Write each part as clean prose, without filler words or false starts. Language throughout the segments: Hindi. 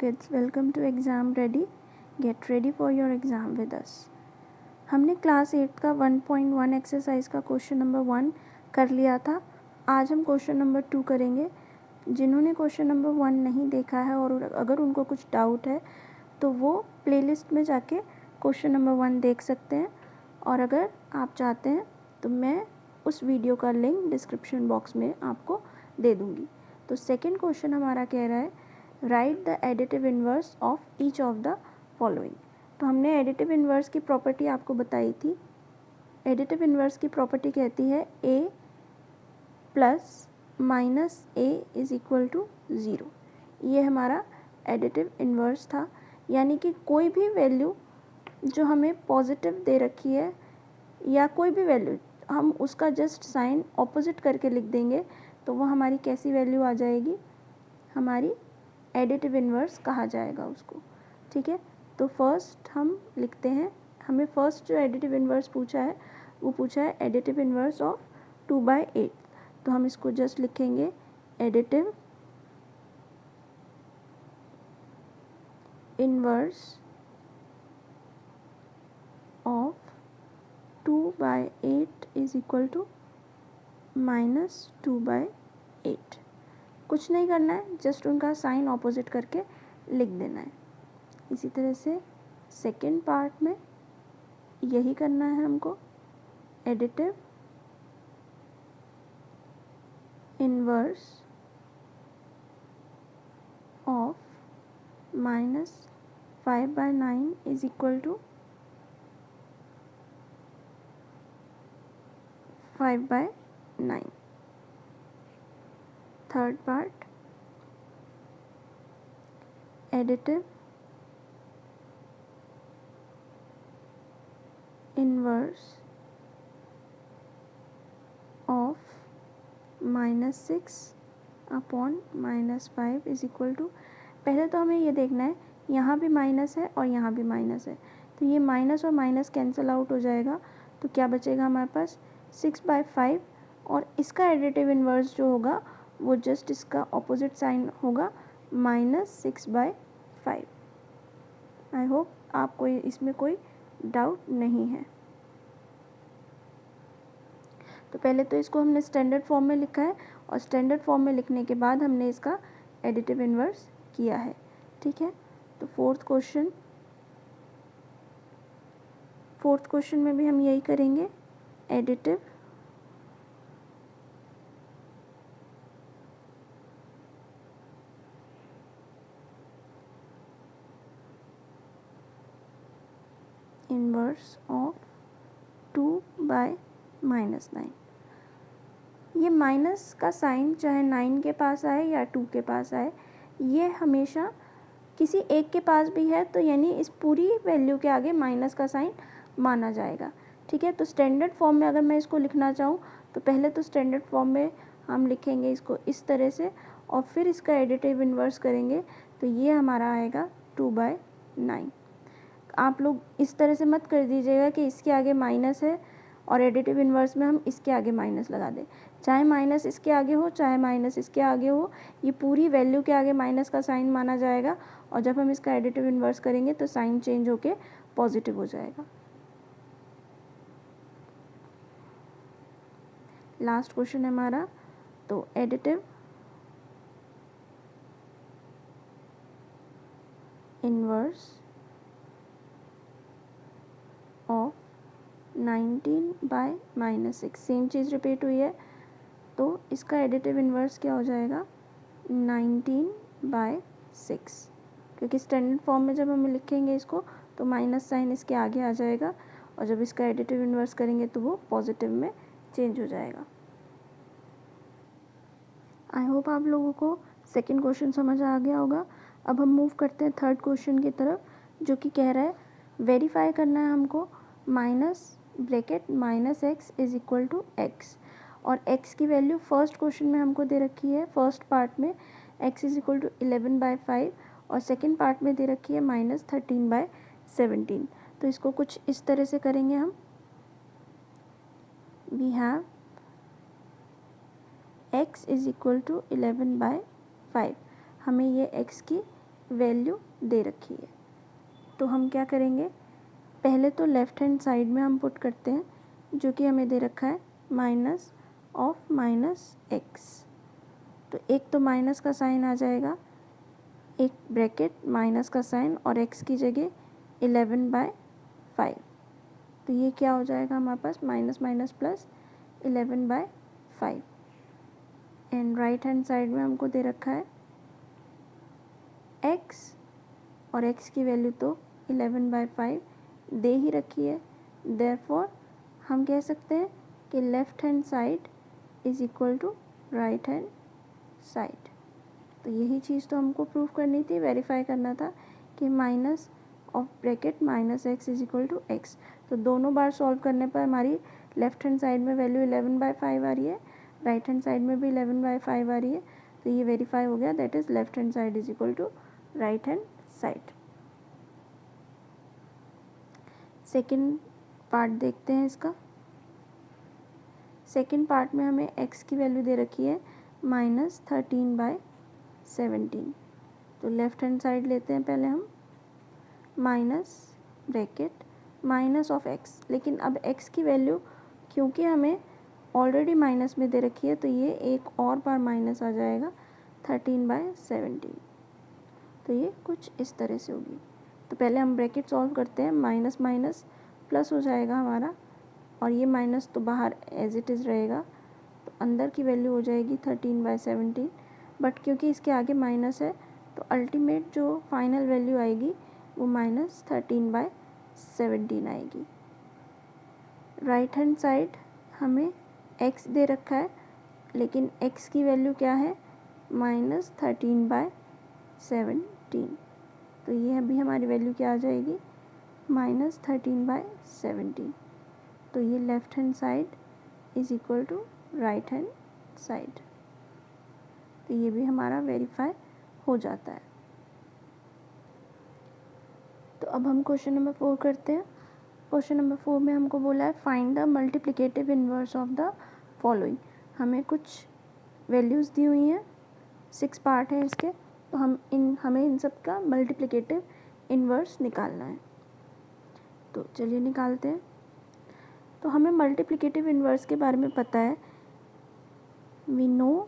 kids, welcome to Exam Ready. Get ready for your exam with us. हमने क्लास 8 का 1.1 एक्सरसाइज का क्वेश्चन नंबर 1 कर लिया था. आज हम क्वेश्चन नंबर 2 करेंगे. जिन्होंने क्वेश्चन नंबर 1 नहीं देखा है और अगर उनको कुछ डाउट है तो वो प्लेलिस्ट में जाके क्वेश्चन नंबर 1 देख सकते हैं, और अगर आप चाहते हैं तो मैं उस वीडियो का लिंक डिस्क्रिप्शन बॉक्स में आपको दे दूँगी. तो सेकेंड क्वेश्चन हमारा कह रहा है right the additive inverse of each of the following. तो हमने एडिटिव इन्वर्स की प्रॉपर्टी आपको बताई थी. एडिटिव इन्वर्स की प्रॉपर्टी कहती है a plus minus a is equal to 0. ये हमारा एडिटिव इन्वर्स था, यानी कि कोई भी वैल्यू जो हमें पॉजिटिव दे रखी है या कोई भी वैल्यू हम उसका जस्ट साइन ऑपोजिट करके लिख देंगे तो वो हमारी कैसी वैल्यू आ जाएगी, हमारी एडिटिव इन्वर्स कहा जाएगा उसको. ठीक है, तो फर्स्ट हम लिखते हैं. हमें फर्स्ट जो एडिटिव इन्वर्स पूछा है वो पूछा है एडिटिव इन्वर्स ऑफ 2/8. तो हम इसको जस्ट लिखेंगे additive inverse of 2/8 is equal to -2/8. कुछ नहीं करना है, जस्ट उनका साइन ऑपोजिट करके लिख देना है. इसी तरह से सेकेंड पार्ट में यही करना है हमको. Additive inverse of -5/9 is equal to 5/9. Third part additive inverse of -6/-5 is equal to. पहले तो हमें ये देखना है यहाँ भी माइनस है और यहाँ भी माइनस है, तो ये माइनस और माइनस कैंसिल आउट हो जाएगा. तो क्या बचेगा हमारे पास 6/5, और इसका एडिटिव इन्वर्स जो होगा वो जस्ट इसका ऑपोजिट साइन होगा -6/5. आई होप आपको इसमें कोई डाउट नहीं है. तो पहले तो इसको हमने स्टैंडर्ड फॉर्म में लिखा है, और स्टैंडर्ड फॉर्म में लिखने के बाद हमने इसका एडिटिव इन्वर्स किया है. ठीक है, तो फोर्थ क्वेश्चन में भी हम यही करेंगे. Additive inverse of 2/-9. ये माइनस का साइन चाहे 9 के पास आए या 2 के पास आए, ये हमेशा किसी एक के पास भी है तो यानी इस पूरी वैल्यू के आगे माइनस का साइन माना जाएगा. ठीक है, तो स्टैंडर्ड फॉर्म में अगर मैं इसको लिखना चाहूँ तो पहले तो स्टैंडर्ड फॉर्म में हम लिखेंगे इसको इस तरह से, और फिर इसका एडिटिव इन्वर्स करेंगे तो ये हमारा आएगा 2/9. आप लोग इस तरह से मत कर दीजिएगा कि इसके आगे माइनस है और एडिटिव इन्वर्स में हम इसके आगे माइनस लगा दें. चाहे माइनस इसके आगे हो चाहे माइनस इसके आगे हो, ये पूरी वैल्यू के आगे माइनस का साइन माना जाएगा, और जब हम इसका एडिटिव इन्वर्स करेंगे तो साइन चेंज होके पॉजिटिव हो जाएगा. लास्ट क्वेश्चन है हमारा. तो additive inverse of 19/-6. Same cheese repeat हुई है, तो इसका एडिटिव इन्वर्स क्या हो जाएगा 19/6, क्योंकि स्टैंडर्ड फॉर्म में जब हम लिखेंगे इसको तो माइनस साइन इसके आगे आ जाएगा, और जब इसका एडिटिव इन्वर्स करेंगे तो वो पॉजिटिव में चेंज हो जाएगा. आई होप आप लोगों को सेकंड क्वेश्चन समझ आ गया होगा. अब हम मूव करते हैं थर्ड क्वेश्चन की तरफ, जो कि कह रहा है वेरीफाई करना है हमको -(x is equal to x), और x की वैल्यू फर्स्ट क्वेश्चन में हमको दे रखी है. फर्स्ट पार्ट में x इज इक्वल टू 11/5 और सेकेंड पार्ट में दे रखी है -13/17. तो इसको कुछ इस तरह से करेंगे हम. We have x is equal to 11/5. हमें ये x की वैल्यू दे रखी है। तो हम क्या करेंगे, पहले तो लेफ़्ट हैंड साइड में हम पुट करते हैं, जो कि हमें दे रखा है माइनस ऑफ माइनस एक्स। तो एक तो माइनस का साइन आ जाएगा, एक ब्रैकेट माइनस का साइन और एक्स की जगह 11/5। तो ये क्या हो जाएगा हमारे पास, minus minus plus 11/5। And right hand side में हमको दे रखा है x, और x की वैल्यू तो 11/5 दे ही रखी है। देयरफॉर हम कह सकते हैं कि left hand side is equal to right hand side. तो यही चीज़ तो हमको प्रूव करनी थी, वेरीफाई करना था कि minus of bracket minus x is equal to x. तो दोनों बार सॉल्व करने पर हमारी लेफ़्ट हैंड साइड में वैल्यू 11/5 आ रही है, राइट हैंड साइड में भी 11/5 आ रही है। तो ये वेरीफाई हो गया, that is left hand side is equal to right hand side. Second part देखते हैं इसका। सेकेंड पार्ट में हमें x की वैल्यू दे रखी है -13/17। तो लेफ़्ट हैंड साइड लेते हैं पहले हम, minus bracket minus of x, लेकिन अब x की वैल्यू क्योंकि हमें ऑलरेडी माइनस में दे रखी है तो ये एक और बार माइनस आ जाएगा 13/17। तो ये कुछ इस तरह से होगी। तो पहले हम ब्रैकेट सॉल्व करते हैं, माइनस माइनस प्लस हो जाएगा हमारा, और ये माइनस तो बाहर एज इट इज़ रहेगा, तो अंदर की वैल्यू हो जाएगी 13/17। बट क्योंकि इसके आगे माइनस है तो अल्टीमेट जो फाइनल वैल्यू आएगी वो -13/17 आएगी। राइट हैंड साइड हमें x दे रखा है, लेकिन x की वैल्यू क्या है, -13/17। तो ये अभी हमारी वैल्यू क्या आ जाएगी, -13/17। तो ये left hand side is equal to right hand side. तो ये भी हमारा वेरीफाई हो जाता है। तो अब हम क्वेश्चन नंबर 4 करते हैं। क्वेश्चन नंबर 4 में हमको बोला है find the multiplicative inverse of the following. हमें कुछ वैल्यूज़ दी हुई हैं, 6 पार्ट हैं इसके, तो हमें इन सब का मल्टीप्लिकेटिव इन्वर्स निकालना है। तो चलिए निकालते हैं। तो हमें मल्टीप्लिकेटिव इन्वर्स के बारे में पता है, we know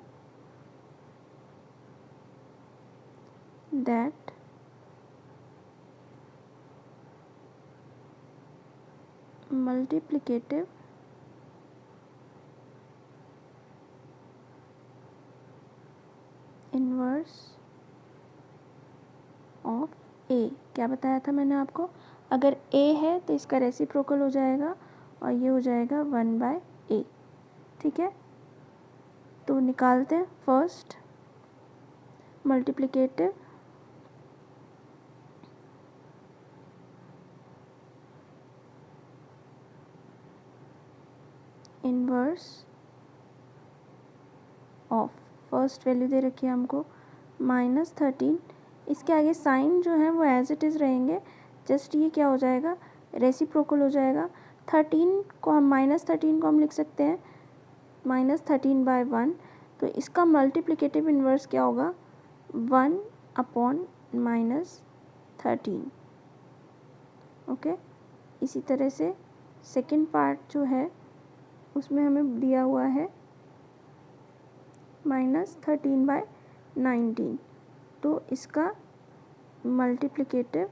that multiplicative inverse of A, क्या बताया था मैंने आपको, अगर a है तो इसका रेसिप्रोकल हो जाएगा और ये हो जाएगा 1/a। ठीक है, तो निकालते हैं। First multiplicative inverse of, first value दे रखी है हमको -13। इसके आगे साइन जो है वो एज इट इज़ रहेंगे, जस्ट ये क्या हो जाएगा, रेसिप्रोकल हो जाएगा। 13 को हम -13 को हम लिख सकते हैं -13/1। तो इसका मल्टीप्लिकेटिव इन्वर्स क्या होगा, 1/-13। ओके, इसी तरह से सेकंड पार्ट जो है उसमें हमें दिया हुआ है -13/19। तो इसका मल्टीप्लिकेटिव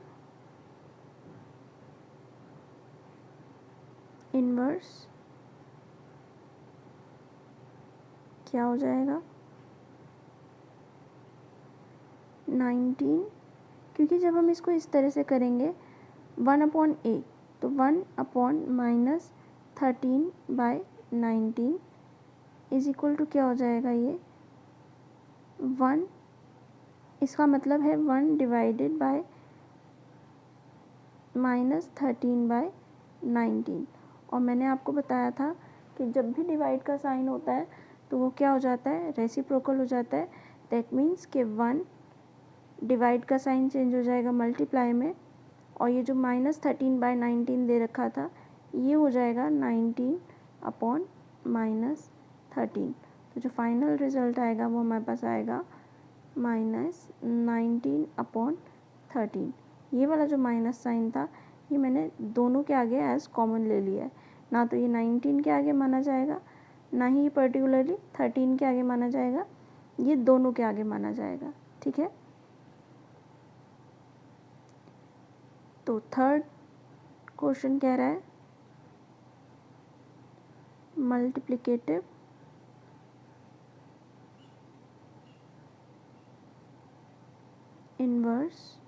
इन्वर्स क्या हो जाएगा, 19। क्योंकि जब हम इसको इस तरह से करेंगे 1/a, तो 1/13/19 इज इक्वल टू क्या हो जाएगा, ये 1, इसका मतलब है 1 डिवाइडेड बाय -13/19। और मैंने आपको बताया था कि जब भी डिवाइड का साइन होता है तो वो क्या हो जाता है, रेसिप्रोकल हो जाता है। दैट मीन्स कि 1 डिवाइड का साइन चेंज हो जाएगा मल्टीप्लाई में, और ये जो -13/19 दे रखा था ये हो जाएगा 19/-13। तो जो फाइनल रिजल्ट आएगा वो हमारे पास आएगा माइनस 19/13। ये वाला जो माइनस साइन था ये मैंने दोनों के आगे एज कॉमन ले लिया है, ना तो ये 19 के आगे माना जाएगा, ना ही ये पर्टिकुलरली 13 के आगे माना जाएगा, ये दोनों के आगे माना जाएगा। ठीक है, तो थर्ड क्वेश्चन कह रहा है multiplicative inverse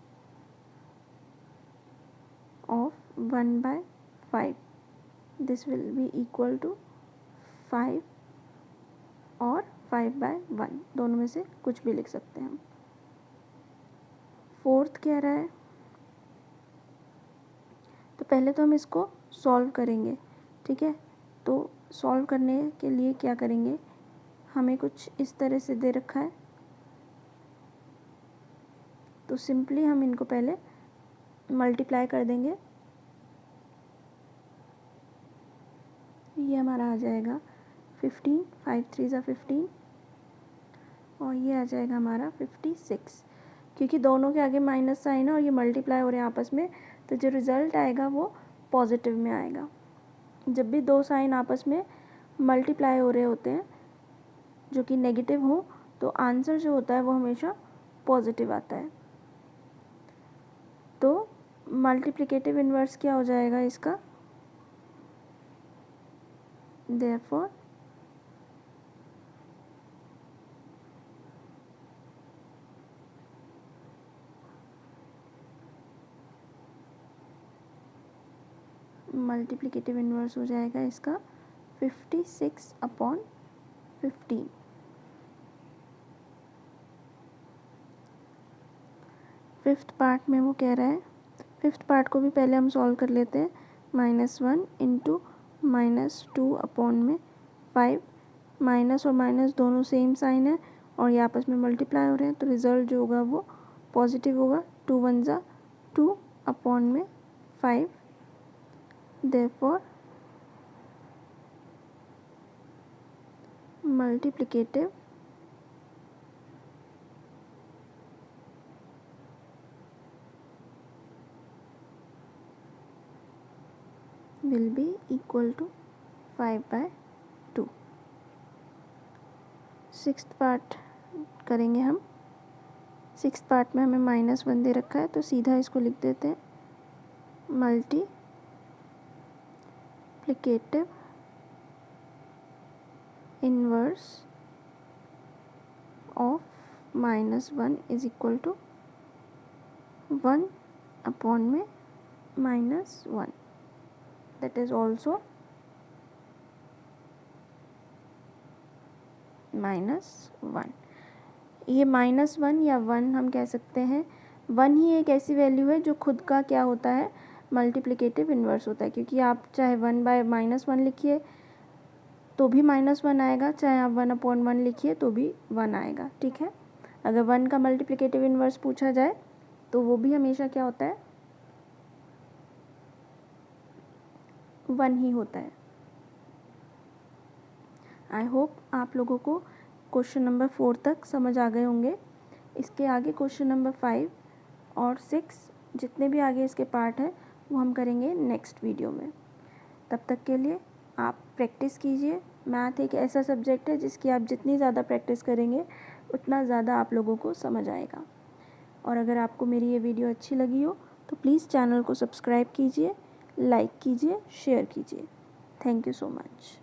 of 1/5, this will be equal to 5 और 5/1, दोनों में से कुछ भी लिख सकते हैं हम। फोर्थ कह रहा है, तो पहले तो हम इसको सॉल्व करेंगे। ठीक है, तो सॉल्व करने के लिए क्या करेंगे, हमें कुछ इस तरह से दे रखा है, तो सिंपली हम इनको पहले मल्टीप्लाई कर देंगे। ये हमारा आ जाएगा 15, 5 3 ज़ा 15, और ये आ जाएगा हमारा 56। क्योंकि दोनों के आगे माइनस साइन है और ये मल्टीप्लाई हो रहे हैं आपस में, तो जो रिज़ल्ट आएगा वो पॉजिटिव में आएगा। जब भी दो साइन आपस में मल्टीप्लाई हो रहे होते हैं जो कि नेगेटिव हो, तो आंसर जो होता है वो हमेशा पॉजिटिव आता है। तो मल्टीप्लिकेटिव इन्वर्स क्या हो जाएगा इसका, देयरफॉर मल्टीप्लिकेटिव इन्वर्स हो जाएगा इसका 56/15। फिफ्थ पार्ट में वो कह रहा है, फिफ्थ पार्ट को भी पहले हम सॉल्व कर लेते हैं। -1 इंटू -2/5, माइनस और माइनस दोनों सेम साइन है और ये आपस में मल्टीप्लाई हो रहे हैं, तो रिज़ल्ट जो होगा वो पॉजिटिव होगा। 2 1 ज़ा 2/5, therefore multiplicative will be equal to 5/2। Sixth part करेंगे हम। सिक्स्थ पार्ट में हमें -1 दे रखा है, तो सीधा इसको लिख देते हैं multiplicative inverse of -1 is equal to 1/-1, that is also -1। ये -1 या 1 हम कह सकते हैं। 1 ही एक ऐसी वैल्यू है जो खुद का क्या होता है, मल्टीप्लिकेटिव इन्वर्स होता है, क्योंकि आप चाहे 1/-1 लिखिए तो भी -1 आएगा, चाहे आप 1/1 लिखिए तो भी 1 आएगा। ठीक है, अगर 1 का मल्टीप्लिकेटिव इन्वर्स पूछा जाए तो वो भी हमेशा क्या होता है, 1 ही होता है। आई होप आप लोगों को क्वेश्चन नंबर 4 तक समझ आ गए होंगे। इसके आगे क्वेश्चन नंबर 5 और 6 जितने भी आगे इसके पार्ट हैं वो हम करेंगे नेक्स्ट वीडियो में। तब तक के लिए आप प्रैक्टिस कीजिए। मैथ एक ऐसा सब्जेक्ट है जिसकी आप जितनी ज़्यादा प्रैक्टिस करेंगे उतना ज़्यादा आप लोगों को समझ आएगा। और अगर आपको मेरी ये वीडियो अच्छी लगी हो तो प्लीज़ चैनल को सब्सक्राइब कीजिए, लाइक कीजिए, शेयर कीजिए। Thank you so much.